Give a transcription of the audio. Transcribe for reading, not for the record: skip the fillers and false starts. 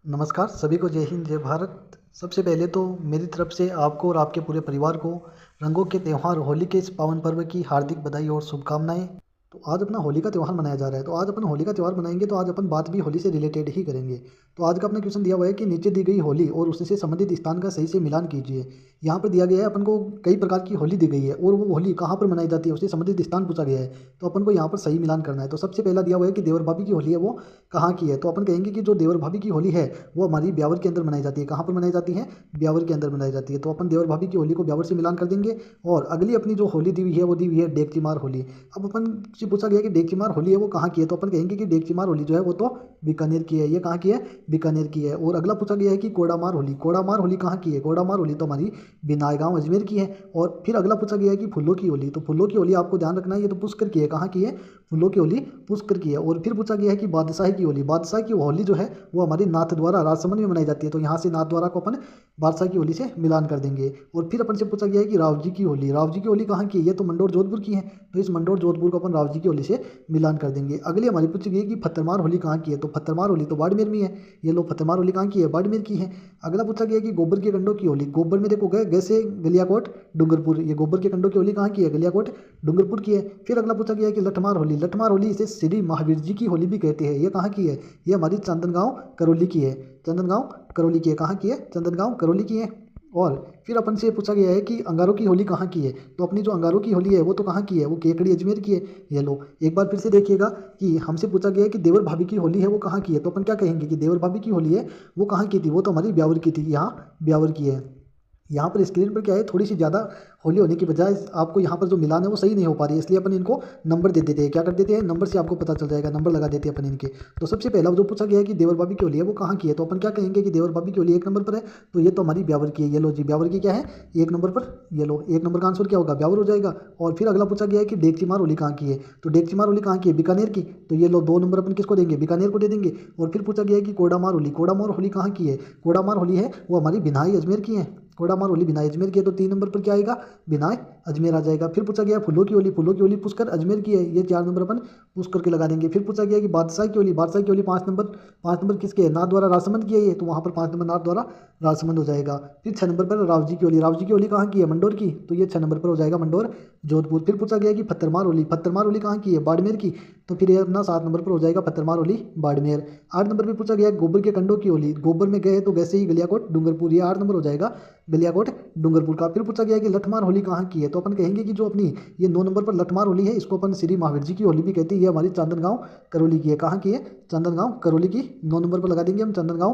नमस्कार सभी को जय हिंद जय भारत। सबसे पहले तो मेरी तरफ से आपको और आपके पूरे परिवार को रंगों के त्यौहार होली के इस पावन पर्व की हार्दिक बधाई और शुभकामनाएं। तो आज अपना होली का त्यौहार मनाया जा रहा है, तो आज अपन होली का त्यौहार मनाएंगे, तो आज अपन बात भी होली से रिलेटेड ही करेंगे। तो आज का अपना क्वेश्चन दिया हुआ है कि नीचे दी गई होली और उससे संबंधित स्थान का सही से मिलान कीजिए। यहाँ पर दिया गया है अपन को कई प्रकार की होली दी गई है और वो होली कहाँ पर मनाई जाती है उससे संबंधित स्थान पूछा गया है। तो अपन को यहाँ पर सही मिलान करना है। तो सबसे पहला दिया हुआ है कि देवर भाभी की होली है वो कहाँ की है। तो अपन कहेंगे कि जो देवर भाभी की होली है वो हमारी ब्यावर के अंदर मनाई जाती है। कहाँ पर मनाई जाती है? ब्यावर के अंदर मनाई जाती है। तो अपन देवर भाभी की होली को ब्यावर से मिलान कर देंगे। और अगली अपनी जो होली दी हुई है वो दी हुई है डेगचीमार होली। अब अपन से पूछा गया कि डेगचीमार होली है वो कहाँ की है, तो अपन कहेंगे कि डेगचीमार होली जो है वो तो बीकानेर की है। ये कहाँ की है? बीकानेर की है। और अगला पूछा गया है कि कोडामार होली, कोडामार होली कहाँ की है? कोडामार होली तो हमारी बिनायगांव अजमेर की है। और फिर अगला पूछा गया है कि फुल्लों की होली, तो फुल्लों की होली आपको ध्यान रखना है, ये तो पुष्कर की है। कहाँ की है? फुल्लों की होली पुष्कर की है। और फिर पूछा गया है कि बादशाह की होली, बादशाह की होली जो है वो हमारी नाथ द्वारा राजसमंद में मनाई जाती है। तो यहाँ से नाथ द्वारा को अपन बादशाह की होली से मिलान कर देंगे। और फिर अपन से पूछा गया है कि राव जी की होली, राव जी की होली कहाँ की है? ये तो मंडोर जोधपुर की है। तो इस मंडोर जोधपुर को अपन राव जी की होली से मिलान कर देंगे। अगली हमारी पूछी गई कि फत्तरमार होली कहाँ की है, तो फत्तरमार होली तो बाड़मेर में है। ये लो फत्तरमार होली कहाँ की है? बाड़मेर की है। अगला पूछा गया कि गोबर के कंडों की होली, गोबर में देखो गए गैसे गलियाकोट डूंगरपुर, ये गोबर के कंडों की होली कहाँ की है? गलियाकोट डूंगरपुर की है। फिर अगला पूछा गया कि लठमार होली, लठमार होली इसे श्री महावीर जी की होली भी कहते हैं। ये कहाँ की है? ये हमारी चंदनगांव करौली की है। चंदनगांव करौली की है। कहाँ की है? चंदनगांव करौली की है। और फिर अपन से पूछा गया है कि अंगारों की होली कहाँ की है, तो अपनी जो अंगारों की होली है वो तो कहाँ की है? वो केकड़ी अजमेर की है। ये लो एक बार फिर से देखिएगा कि हमसे पूछा गया है कि देवर भाभी की होली है वो कहाँ की है, तो अपन क्या कहेंगे कि देवर भाभी की होली है वो कहाँ की थी? वो तो हमारी ब्यावर की थी। यहाँ ब्यावर की है। यहाँ पर स्क्रीन पर क्या है, थोड़ी सी ज़्यादा होली होने की बजाय आपको यहाँ पर जो मिलान है वो सही नहीं हो पा रही है, इसलिए अपन इनको नंबर दे देते हैं। क्या कर देते हैं? नंबर से आपको पता चल जाएगा, नंबर लगा देते हैं अपन इनके। तो सबसे पहला जो पूछा गया है कि देवर भाभी की होली है वो कहाँ की है, तो अपन क्या कहेंगे कि देवर भाभी की होली एक नंबर पर है। तो ये तो हमारी ब्यावर की है। ये लो जी ब्यावर की क्या है? एक नंबर पर। ये लो एक नंबर का आंसर क्या होगा? ब्यावर हो जाएगा। और फिर अगला पूछा गया है कि डेगचीमार होली कहाँ की है, तो डेगचीमार होली कहाँ की है? बीकानेर की। तो ये लो दो नंबर अपन किसको देंगे? बीकानेर को दे देंगे। और फिर पूछा गया है कि कोडामार होली, कोडामार होली कहाँ की है? कोडामार होली है वो हमारी बिनाई अजमेर की है। कोडामार होली बिनाई अजमेर की है। तो तीन नंबर पर क्या आएगा? बिनाई अजमेर आ जाएगा। फिर पूछा गया फुल्लों की होली, फुल्लों की होली पुष्कर अजमेर की है। ये चार नंबर अपन पुष्कर के लगा देंगे। फिर पूछा गया कि बादशाह की होली, बादशाह की होली पाँच नंबर, पाँच नंबर किसके है? नाथ द्वारा राजसमंद की है ये, तो वहाँ पर पाँच नंबर नाथ द्वारा राजसमंद हो जाएगा। फिर छः नंबर पर राव जी की होली, राव जी की होली कहाँ की है? मंडोर की। तो ये छः नंबर पर हो जाएगा मंडोर जोधपुर। फिर पूछा गया कि फत्तरमार होली, फत्तरमार होली कहाँ की है? बाड़मेर की। तो फिर ये अपना सात नंबर पर हो जाएगा फत्तरमार होली बाड़मेर। आठ नंबर पर पूछा गया गोबर के कंडों की होली, गोबर में गए तो गैसे ही गलियाकोट डूंगरपुर, ये आठ नंबर हो जाएगा गलियाकोट डूंगरपुर का। फिर पूछा गया कि लठमार होली कहाँ की है, तो अपन कहेंगे कि जो अपनी ये नौ नंबर पर लठमार होली है इसको अपन श्री महावीर जी की होली भी कहते हैं। ये हमारी चंदनगांव करौली की है। कहाँ की है? चंदनगांव करौली की। नौ नंबर पर लगा देंगे हम चंदनगांव